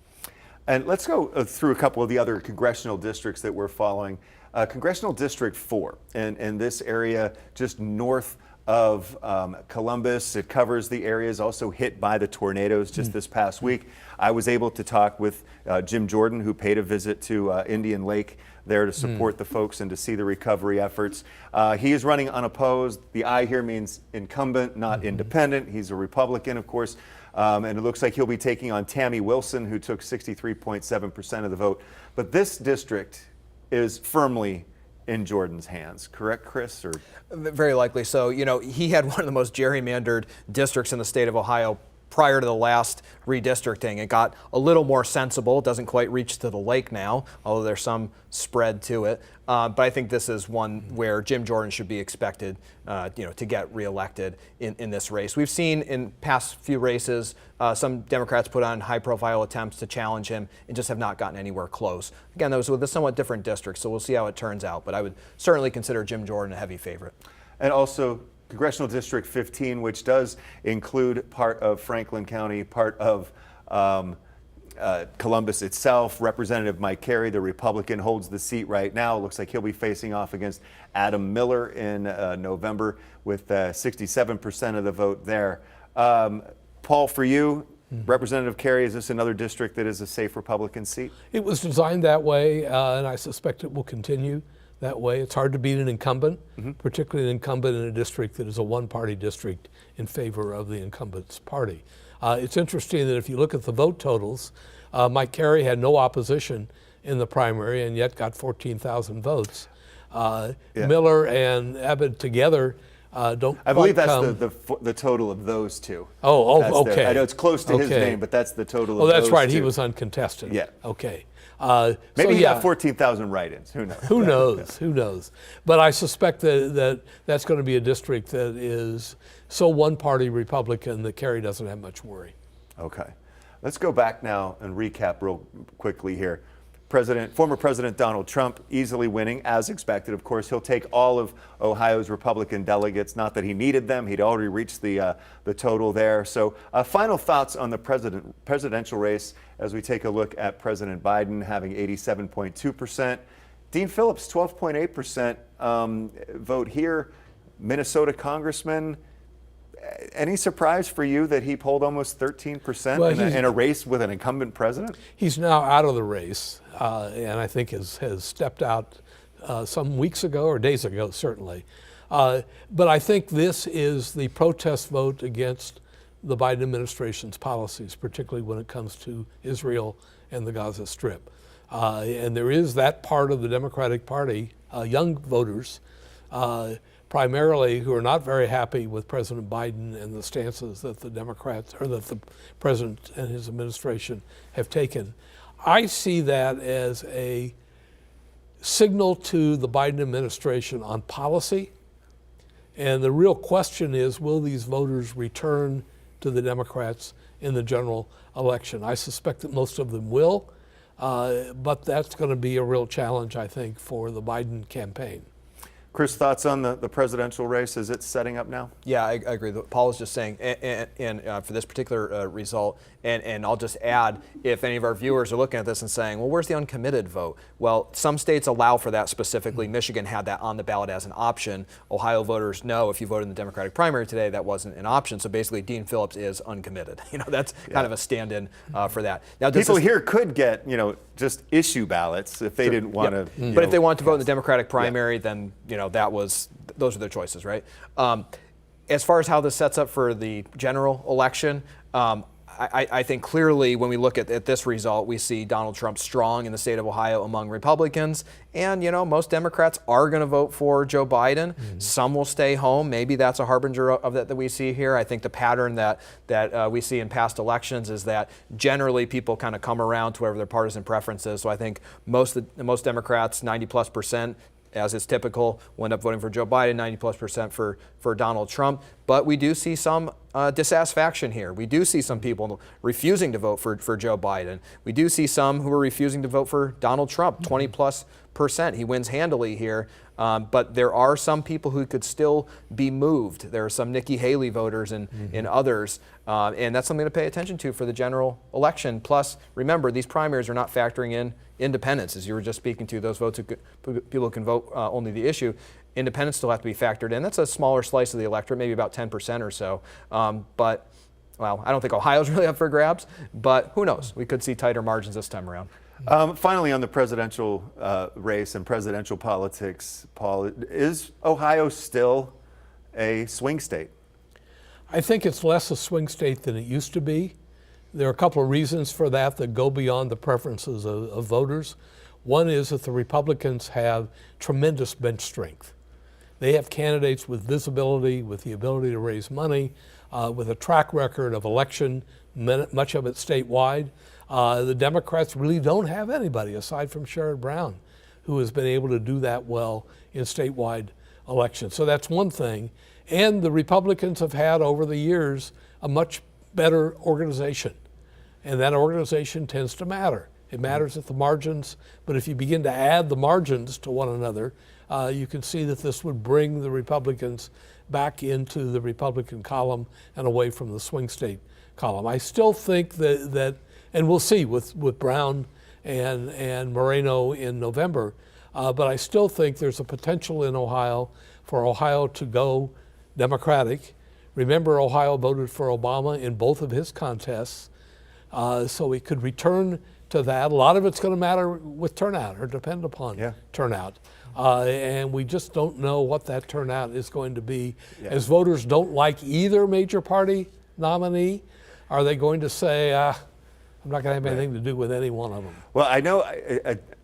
And let's go through a couple of the other congressional districts that we're following. Congressional District 4, in this area just north of Columbus. It covers the areas also hit by the tornadoes just this past week. I was able to talk with Jim Jordan, who paid a visit to Indian Lake there to support the folks and to see the recovery efforts. He is running unopposed. The I here means incumbent, not independent. He's a Republican, of course. And it looks like he'll be taking on Tammy Wilson, who took 63.7% of the vote. But this district is firmly in Jordan's hands, correct, Chris? Or? Very likely so. You know, he had one of the most gerrymandered districts in the state of Ohio prior to the last redistricting. It got a little more sensible. It doesn't quite reach to the lake now, although there's some spread to it. But I think this is one where Jim Jordan should be expected, to get reelected in this race. We've seen in past few races some Democrats put on high-profile attempts to challenge him and just have not gotten anywhere close. Again, that was with a somewhat different district, so we'll see how it turns out. But I would certainly consider Jim Jordan a heavy favorite. And also Congressional District 15, which does include part of Franklin County, part of Columbus itself. Representative Mike Carey, the Republican, holds the seat right now. Looks like he'll be facing off against Adam Miller in November with 67% of the vote there. Paul, for you, Representative Carey, is this another district that is a safe Republican seat? It was designed that way, and I suspect it will continue that way. It's hard to beat an incumbent, particularly an incumbent in a district that is a one-party district in favor of the incumbent's party. It's interesting that if you look at the vote totals, Mike Carey had no opposition in the primary and yet got 14,000 votes. Miller and Abbott together don't I believe that's the total of those two. Okay. I know it's close to his name, but that's the total of those two. Oh, that's right. Two. He was uncontested. Yeah. Okay. Maybe he got 14,000 write-ins. Who knows? Who knows? Who knows? But I suspect that's going to be a district that is so one-party Republican that Carey doesn't have much worry. Okay. Let's go back now and recap real quickly here. Former President Donald Trump easily winning, as expected. Of course, he'll take all of Ohio's Republican delegates. Not that he needed them; he'd already reached the total there. So, final thoughts on the presidential race as we take a look at President Biden having 87.2%, Dean Phillips 12.8% vote here, Minnesota Congressman. Any surprise for you that he polled almost 13% in a race with an incumbent president? He's now out of the race, and I think has stepped out some weeks ago or days ago, certainly. But I think this is the protest vote against the Biden administration's policies, particularly when it comes to Israel and the Gaza Strip. And there is that part of the Democratic Party, young voters, primarily who are not very happy with President Biden and the stances that the Democrats or that the president and his administration have taken. I see that as a signal to the Biden administration on policy. And the real question is, will these voters return to the Democrats in the general election. I suspect that most of them will, but that's going to be a real challenge, I think, for the Biden campaign. Chris, thoughts on the presidential race as it's setting up now? Yeah, I agree. Paul was just saying, and for this particular result, and I'll just add, if any of our viewers are looking at this and saying, well, where's the uncommitted vote? Well, some states allow for that specifically. Michigan had that on the ballot as an option. Ohio voters know if you voted in the Democratic primary today, that wasn't an option. So basically, Dean Phillips is uncommitted. That's kind of a stand-in for that. Now, people here could get, just issue ballots if they didn't want to. But if they want to vote in the Democratic primary, then those are their choices, right? As far as how this sets up for the general election, I think clearly when we look at this result, we see Donald Trump strong in the state of Ohio among Republicans. And, most Democrats are going to vote for Joe Biden. Some will stay home. Maybe that's a harbinger of that we see here. I think the pattern that we see in past elections is that generally people kind of come around to whatever their partisan preference is. So I think most Democrats, 90+%, as is typical, will end up voting for Joe Biden, 90+% for Donald Trump. But we do see some dissatisfaction here. We do see some people refusing to vote for Joe Biden. We do see some who are refusing to vote for Donald Trump, 20+%. He wins handily here. But there are some people who could still be moved. There are some Nikki Haley voters and others. And that's something to pay attention to for the general election. Plus, remember, these primaries are not factoring in independents, as you were just speaking to, those votes people who can vote only the issue. Independents still have to be factored in. That's a smaller slice of the electorate, maybe about 10% or so. But, well, I don't think Ohio's really up for grabs, but who knows? We could see tighter margins this time around. Finally, on the presidential race and presidential politics, Paul, is Ohio still a swing state? I think it's less a swing state than it used to be. There are a couple of reasons for that go beyond the preferences of voters. One is that the Republicans have tremendous bench strength. They have candidates with visibility, with the ability to raise money, with a track record of election, much of it statewide. The Democrats really don't have anybody aside from Sherrod Brown who has been able to do that well in statewide elections. So that's one thing. And the Republicans have had over the years a much better organization. And that organization tends to matter. It matters at the margins, but if you begin to add the margins to one another, you can see that this would bring the Republicans back into the Republican column and away from the swing state column. I still think that and we'll see with Brown and Moreno in November, but I still think there's a potential in Ohio for Ohio to go Democratic. Remember, Ohio voted for Obama in both of his contests, so we could return to that. A lot of it's going to matter with turnout or depend upon turnout. And we just don't know what that turnout is going to be. As voters don't like either major party nominee, are they going to say, I'm not going to have anything to do with any one of them? Well, I know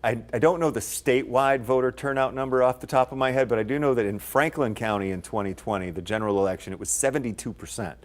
I don't know the statewide voter turnout number off the top of my head, but I do know that in Franklin County in 2020, the general election, it was 72%.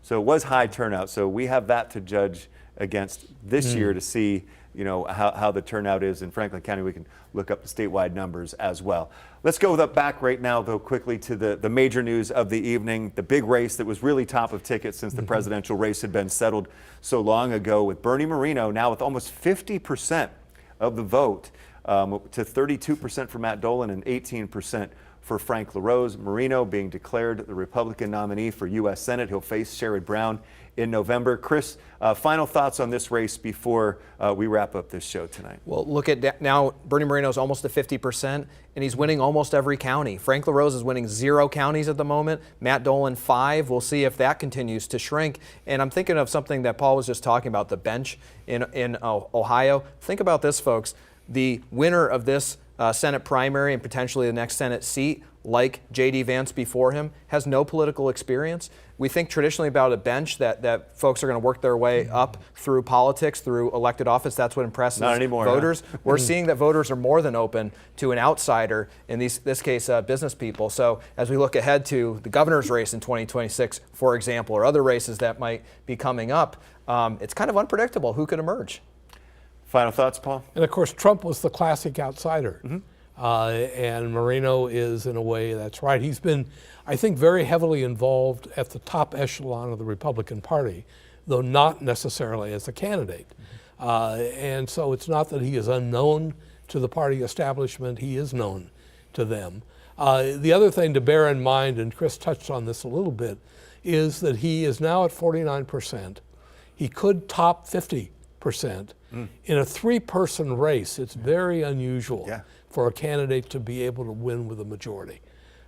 So it was high turnout. So we have that to judge against this year to see, how the turnout is in Franklin County. We can look up the statewide numbers as well. Let's go back right now, though, quickly to the major news of the evening, the big race that was really top of ticket since the presidential race had been settled so long ago, with Bernie Moreno now with almost 50% of the vote, to 32% for Matt Dolan and 18% for Frank LaRose. Moreno being declared the Republican nominee for U.S. Senate. He'll face Sherrod Brown in November. Chris, final thoughts on this race before we wrap up this show tonight? Well, look at now, Bernie Moreno is almost at 50%, and he's winning almost every county. Frank LaRose is winning 0 counties at the moment. Matt Dolan 5. We'll see if that continues to shrink. And I'm thinking of something that Paul was just talking about, the bench in Ohio. Think about this, folks. The winner of this Senate primary and potentially the next Senate seat, like J.D. Vance before him, has no political experience. We think traditionally about a bench that folks are going to work their way up through politics, through elected office. That's what impresses voters. Huh? We're seeing that voters are more than open to an outsider, in this case, business people. So as we look ahead to the governor's race in 2026, for example, or other races that might be coming up, it's kind of unpredictable who could emerge. Final thoughts, Paul? And of course, Trump was the classic outsider. And Moreno is, in a way, that's right. He's been, I think, very heavily involved at the top echelon of the Republican Party, though not necessarily as a candidate. And so it's not that he is unknown to the party establishment, he is known to them. The other thing to bear in mind, and Chris touched on this a little bit, is that he is now at 49%. He could top 50% in a three-person race. It's very unusual for a candidate to be able to win with a majority.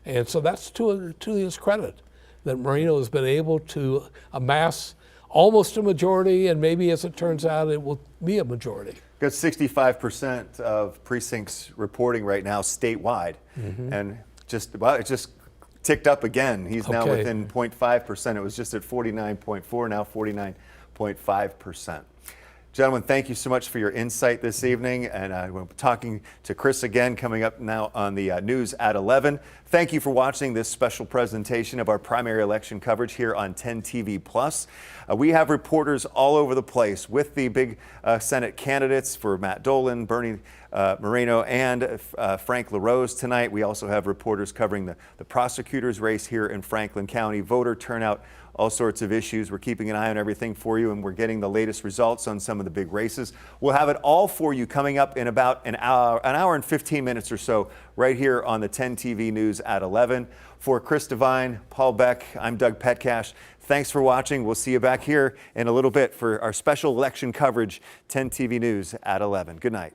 And so that's to his credit, that Moreno has been able to amass almost a majority, and maybe as it turns out, it will be a majority. Got 65% of precincts reporting right now statewide, and it just ticked up again. He's now within 0.5%. It was just at 49.4, now 49.5%. Gentlemen, thank you so much for your insight this evening, and we're talking to Chris again coming up now on the news at 11. Thank you for watching this special presentation of our primary election coverage here on 10 TV Plus. We have reporters all over the place with the big Senate candidates for Matt Dolan, Bernie Moreno, and Frank LaRose tonight. We also have reporters covering the prosecutor's race here in Franklin County, voter turnout, all sorts of issues. We're keeping an eye on everything for you, and we're getting the latest results on some of the big races. We'll have it all for you coming up in about an hour and 15 minutes or so, right here on the 10 TV News at 11. For Chris Devine, Paul Beck, I'm Doug Petcash. Thanks for watching. We'll see you back here in a little bit for our special election coverage, 10 TV News at 11. Good night.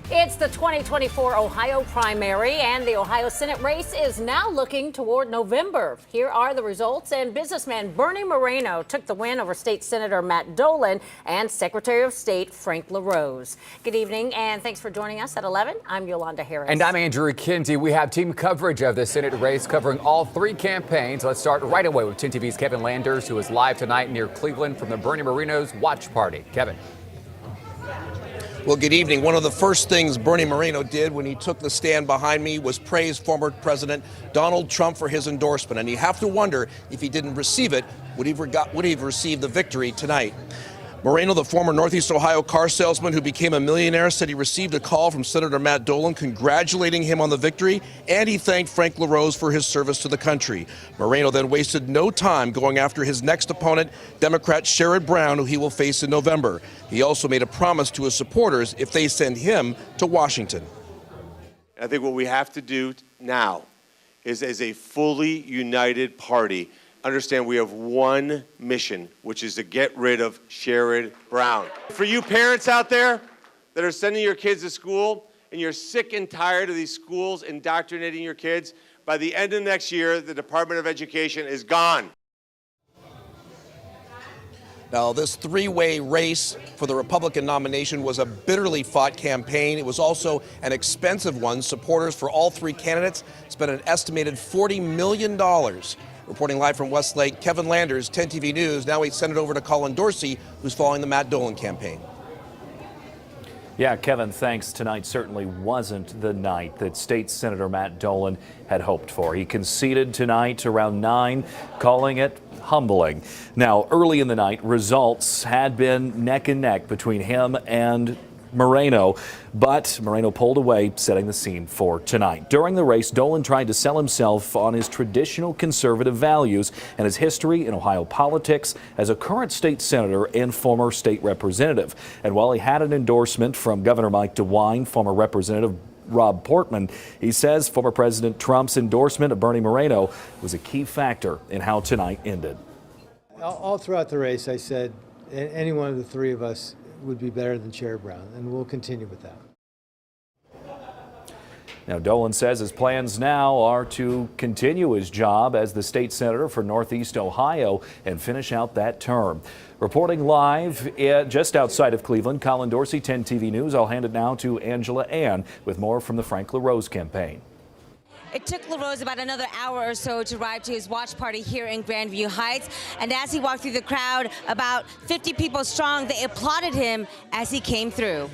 It's the 2024 Ohio primary, and the Ohio Senate race is now looking toward November. Here are the results, and businessman Bernie Moreno took the win over State Senator Matt Dolan and Secretary of State Frank LaRose. Good evening, and thanks for joining us at 11. I'm Yolanda Harris. And I'm Andrew Kinsey. We have team coverage of the Senate race covering all three campaigns. Let's start right away with 10 TV's Kevin Landers, who is live tonight near Cleveland from the Bernie Moreno's watch party. Kevin. Well, good evening. One of the first things Bernie Moreno did when he took the stand behind me was praise former President Donald Trump for his endorsement. And you have to wonder, if he didn't receive it, would he have received the victory tonight? Moreno, the former Northeast Ohio car salesman who became a millionaire, said he received a call from Senator Matt Dolan congratulating him on the victory, and he thanked Frank LaRose for his service to the country. Moreno then wasted no time going after his next opponent, Democrat Sherrod Brown, who he will face in November. He also made a promise to his supporters if they send him to Washington. I think what we have to do now is, as a fully united party, understand we have one mission, which is to get rid of Sherrod Brown. For you parents out there that are sending your kids to school and you're sick and tired of these schools indoctrinating your kids, by the end of next year, the Department of Education is gone. Now, this three-way race for the Republican nomination was a bitterly fought campaign. It was also an expensive one. Supporters for all three candidates spent an estimated $40 million. Reporting live from Westlake, Kevin Landers, 10 TV News. Now we send it over to Colin Dorsey, who's following the Matt Dolan campaign. Yeah, Kevin, thanks. Tonight certainly wasn't the night that State Senator Matt Dolan had hoped for. He conceded tonight around 9, calling it humbling. Now, early in the night, results had been neck and neck between him and Moreno, but Moreno pulled away, setting the scene for tonight. During the race, Dolan tried to sell himself on his traditional conservative values and his history in Ohio politics as a current state senator and former state representative. And while he had an endorsement from Governor Mike DeWine, former Representative Rob Portman, he says former President Trump's endorsement of Bernie Moreno was a key factor in how tonight ended. All throughout the race, I said any one of the three of us would be better than Sherrod Brown, and we'll continue with that. Now, Dolan says his plans now are to continue his job as the state senator for Northeast Ohio and finish out that term. Reporting live just outside of Cleveland, Colin Dorsey, 10 TV News. I'll hand it now to Angela Ann with more from the Frank LaRose campaign. It took LaRose about another hour or so to arrive to his watch party here in Grandview Heights. And as he walked through the crowd, about 50 people strong, they applauded him as he came through.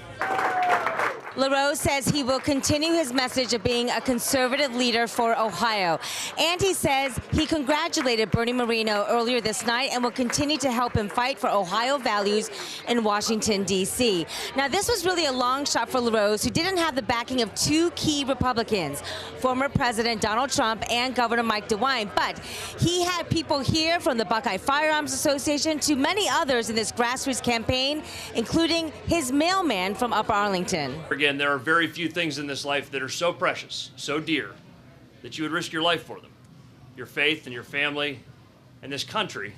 LaRose says he will continue his message of being a conservative leader for Ohio. And he says he congratulated Bernie Moreno earlier this night and will continue to help him fight for Ohio values in Washington, D.C. Now, this was really a long shot for LaRose, who didn't have the backing of two key Republicans, former President Donald Trump and Governor Mike DeWine. But he had people here from the Buckeye Firearms Association to many others in this grassroots campaign, including his mailman from Upper Arlington. Again, there are very few things in this life that are so precious, so dear, that you would risk your life for them. Your faith and your family and this country.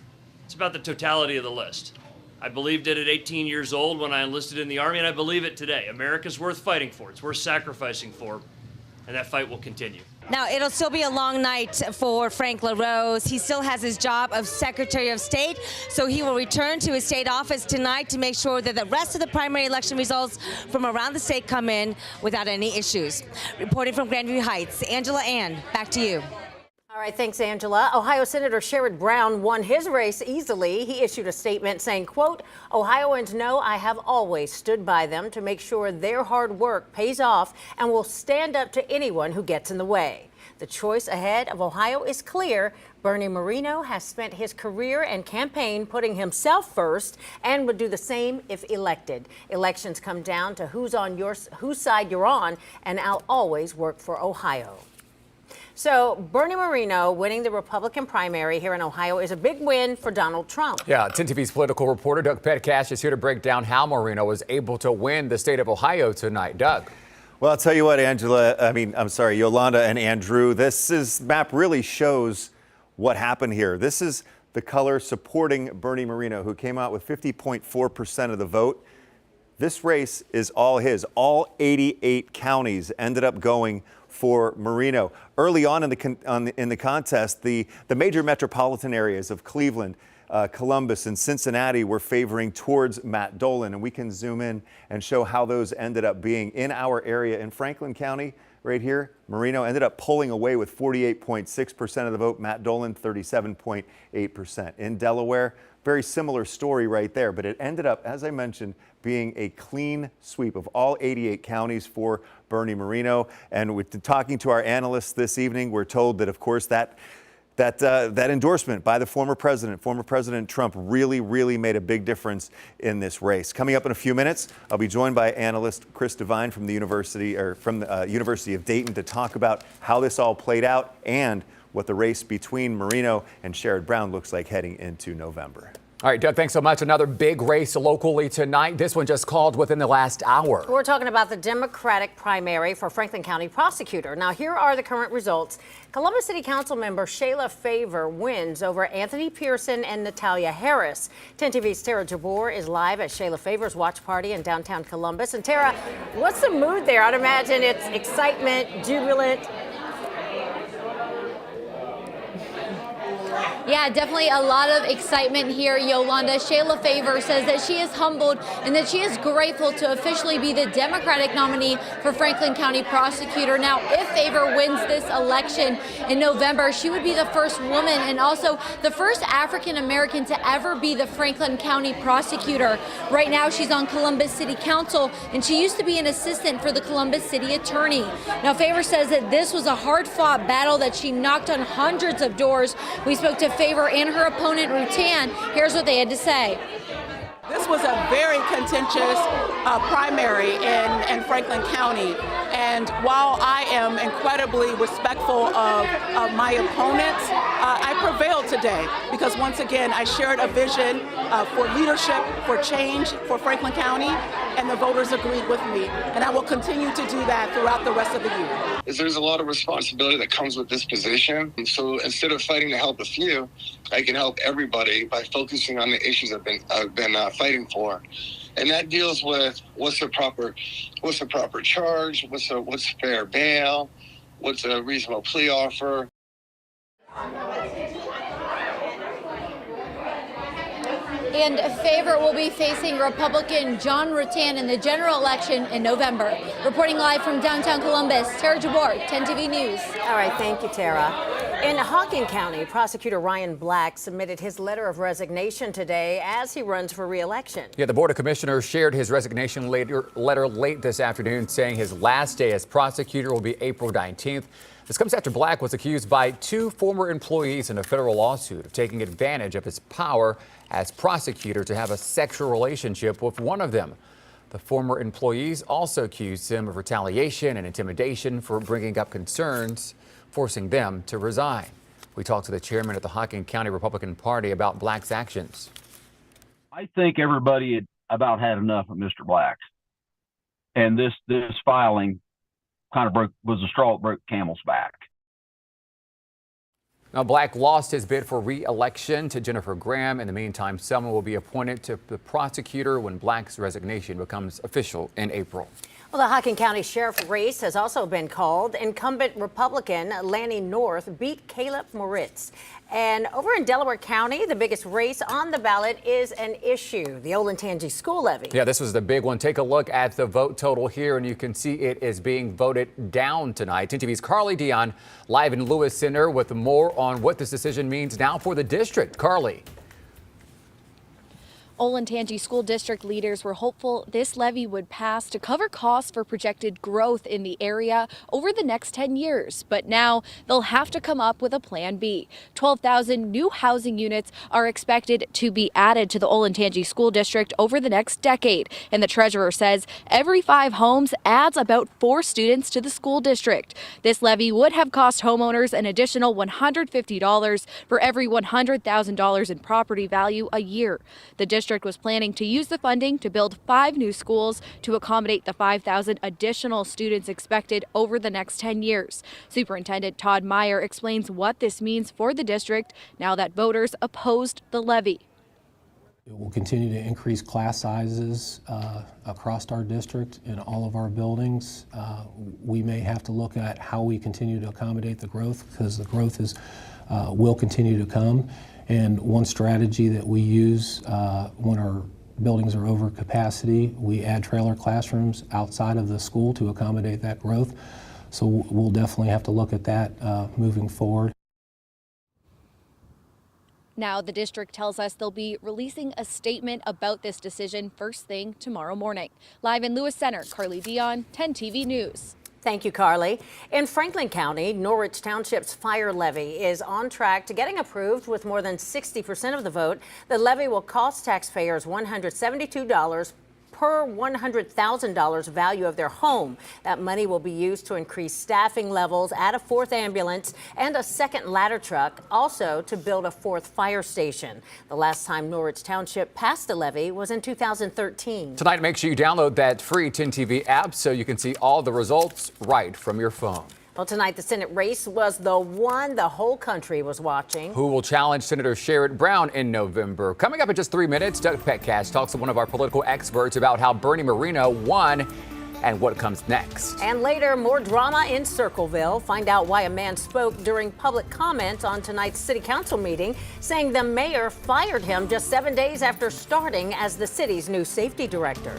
It's about the totality of the list. I believed it at 18 years old when I enlisted in the Army, and I believe it today. America's worth fighting for. It's worth sacrificing for, and that fight will continue. Now, it'll still be a long night for Frank LaRose. He still has his job of Secretary of State, so he will return to his state office tonight to make sure that the rest of the primary election results from around the state come in without any issues. Reporting from Grandview Heights, Angela Ann, back to you. All right, thanks, Angela. Ohio Senator Sherrod Brown won his race easily. He issued a statement saying, quote, "Ohioans know I have always stood by them to make sure their hard work pays off and will stand up to anyone who gets in the way. The choice ahead of Ohio is clear. Bernie Moreno has spent his career and campaign putting himself first and would do the same if elected. Elections come down to whose side you're on, and I'll always work for Ohio." So Bernie Moreno winning the Republican primary here in Ohio is a big win for Donald Trump. Yeah, 10 TV's political reporter Doug Petcash is here to break down how Moreno was able to win the state of Ohio tonight. Doug. Well, I'll tell you what, Yolanda and Andrew, this map really shows what happened here. This is the color supporting Bernie Moreno, who came out with 50.4% of the vote. this race is all his. All 88 counties ended up going for Moreno. Early on in the contest, the major metropolitan areas of Cleveland, Columbus, and Cincinnati were favoring towards Matt Dolan, and we can zoom in and show how those ended up being in our area in Franklin County. Right here, Moreno ended up pulling away with 48.6% of the vote. Matt Dolan, 37.8%. In Delaware, very similar story right there, but it ended up, as I mentioned, being a clean sweep of all 88 counties for Bernie Moreno. And with talking to our analysts this evening, we're told that, of course, that endorsement by the former President Trump, really made a big difference in this race. Coming up in a few minutes, I'll be joined by analyst Chris Devine from the University of Dayton to talk about how this all played out and what the race between Moreno and Sherrod Brown looks like heading into November. All right, Doug, thanks so much. Another big race locally tonight. This one just called within the last hour. We're talking about the Democratic primary for Franklin County prosecutor. Now, here are the current results. Columbus City Council member Shayla Favor wins over Anthony Pearson and Natalia Harris. 10 TV's Tara Jabor is live at Shayla Favor's watch party in downtown Columbus. And Tara, what's the mood there? I'd imagine it's excitement, jubilant. Yeah, definitely a lot of excitement here, Yolanda. Shayla Favor says that she is humbled and that she is grateful to officially be the Democratic nominee for Franklin County prosecutor. Now, if Favor wins this election in November, she would be the first woman and also the first African American to ever be the Franklin County prosecutor. Right now, she's on Columbus City Council, and she used to be an assistant for the Columbus City Attorney. Now, Favor says that this was a hard-fought battle that she knocked on hundreds of doors. We spoke to Favor and her opponent, Rutan. Here's what they had to say. This was a very contentious primary in Franklin County. And while I am incredibly respectful of my opponents, I prevailed today because once again, I shared a vision for leadership, for change for Franklin County, and the voters agreed with me. And I will continue to do that throughout the rest of the year. There's a lot of responsibility that comes with this position. And so instead of fighting to help a few, I can help everybody by focusing on the issues I've been fighting for. And that deals with what's the proper charge, what's fair bail, what's a reasonable plea offer. And Favor will be facing Republican John Rutan in the general election in November. Reporting live from downtown Columbus, Tara Jabor, 10 TV News. All right, thank you, Tara. In Hocking County, prosecutor Ryan Black submitted his letter of resignation today as he runs for re-election. Yeah, the Board of Commissioners shared his resignation letter late this afternoon, saying his last day as prosecutor will be April 19th. This comes after Black was accused by two former employees in a federal lawsuit of taking advantage of his power as prosecutor to have a sexual relationship with one of them. The former employees also accused him of retaliation and intimidation for bringing up concerns, forcing them to resign. We talked to the chairman of the Hocking County Republican Party about Black's actions. I think everybody had about had enough of Mr. Black. And this filing kind of was a straw that broke the camel's back. Now, Black lost his bid for re-election to Jennifer Graham. In the meantime, someone will be appointed to the prosecutor when Black's resignation becomes official in April. Well, the Hocking County Sheriff race has also been called. Incumbent Republican Lanny North beat Caleb Moritz. And over in Delaware County, the biggest race on the ballot is an issue, the Olentangy school levy. Yeah, this was the big one. Take a look at the vote total here, and you can see it is being voted down tonight. 10 TV's Carly Dion live in Lewis Center with more on what this decision means now for the district. Carly. Olentangy School District leaders were hopeful this levy would pass to cover costs for projected growth in the area over the next 10 years. But now they'll have to come up with a plan B. 12,000 new housing units are expected to be added to the Olentangy School District over the next decade. And the treasurer says every 5 homes adds about 4 students to the school district. This levy would have cost homeowners an additional $150 for every $100,000 in property value a year. The district was planning to use the funding to build 5 new schools to accommodate the 5,000 additional students expected over the next 10 years. Superintendent Todd Meyer explains what this means for the district now that voters opposed the levy. We'll continue to increase class sizes across our district in all of our buildings. We may have to look at how we continue to accommodate the growth, because the growth will continue to come. And one strategy that we use when our buildings are over capacity, we add trailer classrooms outside of the school to accommodate that growth. So we'll definitely have to look at that moving forward. Now, the district tells us they'll be releasing a statement about this decision first thing tomorrow morning. Live in Lewis Center, Carly Dion, 10 TV News. Thank you, Carly. In Franklin County, Norwich Township's fire levy is on track to getting approved with more than 60% of the vote. The levy will cost taxpayers $172 per $100,000 value of their home. That money will be used to increase staffing levels, add a 4th ambulance and a 2nd ladder truck, also to build a 4th fire station. The last time Norwich Township passed a levy was in 2013. Tonight, make sure you download that free 10 TV app so you can see all the results right from your phone. Well, tonight the Senate race was the one the whole country was watching. Who will challenge Senator Sherrod Brown in November? Coming up in just 3 minutes, Doug Petcash talks to one of our political experts about how Bernie Moreno won and what comes next. And later, more drama in Circleville. Find out why a man spoke during public comment on tonight's city council meeting, saying the mayor fired him just 7 days after starting as the city's new safety director.